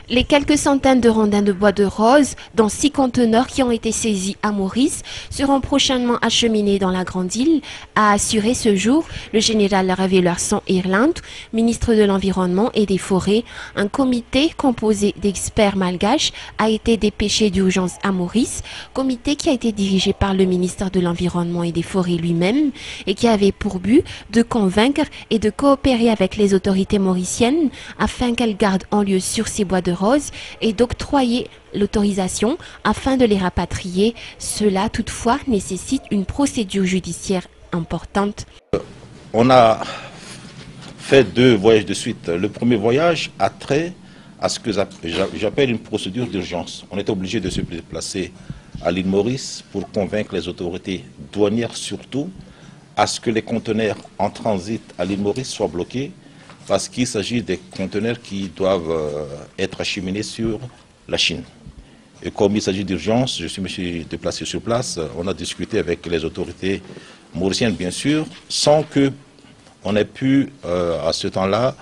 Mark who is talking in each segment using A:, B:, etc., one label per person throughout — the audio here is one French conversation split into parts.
A: Les quelques centaines de rondins de bois de rose, dont 6 conteneurs qui ont été saisis à Maurice, seront prochainement acheminés dans la Grande Île, a assuré ce jour le général Ravelarson Irland, ministre de l'Environnement et des Forêts. Un comité composé d'experts malgaches a été dépêché d'urgence à Maurice, comité qui a été dirigé par le ministre de l'Environnement et des Forêts lui-même et qui avait pour but de convaincre et de coopérer avec les autorités mauriciennes afin qu'elles gardent en lieu sur ces bois de rose et d'octroyer l'autorisation afin de les rapatrier. Cela toutefois nécessite une procédure judiciaire importante.
B: On a fait 2 voyages de suite. Le premier voyage a trait à ce que j'appelle une procédure d'urgence. On était obligé de se déplacer à l'île Maurice pour convaincre les autorités douanières surtout à ce que les conteneurs en transit à l'île Maurice soient bloqués parce qu'il s'agit des conteneurs qui doivent être acheminés sur la Chine. Et comme il s'agit d'urgence, je me suis déplacé sur place, on a discuté avec les autorités mauriciennes bien sûr, sans qu'on ait pu à ce temps-là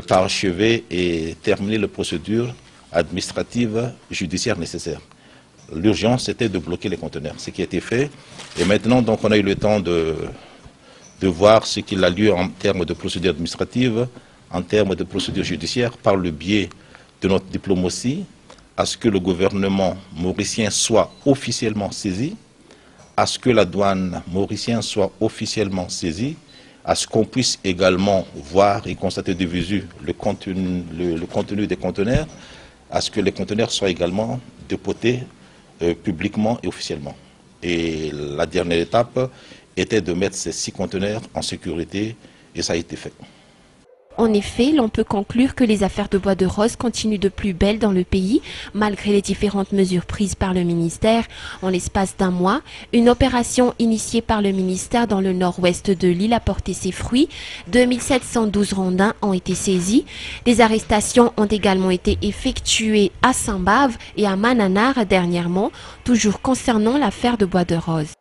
B: parachever et terminer les procédures administratives judiciaires nécessaires. L'urgence était de bloquer les conteneurs, ce qui a été fait. Et maintenant, donc, on a eu le temps de voir ce qu'il a lieu en termes de procédures administratives, en termes de procédures judiciaires, par le biais de notre diplomatie, à ce que le gouvernement mauricien soit officiellement saisi, à ce que la douane mauricienne soit officiellement saisie, à ce qu'on puisse également voir et constater de visu le contenu des conteneurs, à ce que les conteneurs soient également dépotés publiquement et officiellement. Et la dernière étape était de mettre ces 6 conteneurs en sécurité et ça a été fait.
A: En effet, l'on peut conclure que les affaires de bois de rose continuent de plus belle dans le pays, malgré les différentes mesures prises par le ministère. En l'espace d'un mois, une opération initiée par le ministère dans le nord-ouest de l'île a porté ses fruits. 2712 rondins ont été saisis. Des arrestations ont également été effectuées à Saint-Bave et à Mananar dernièrement, toujours concernant l'affaire de bois de rose.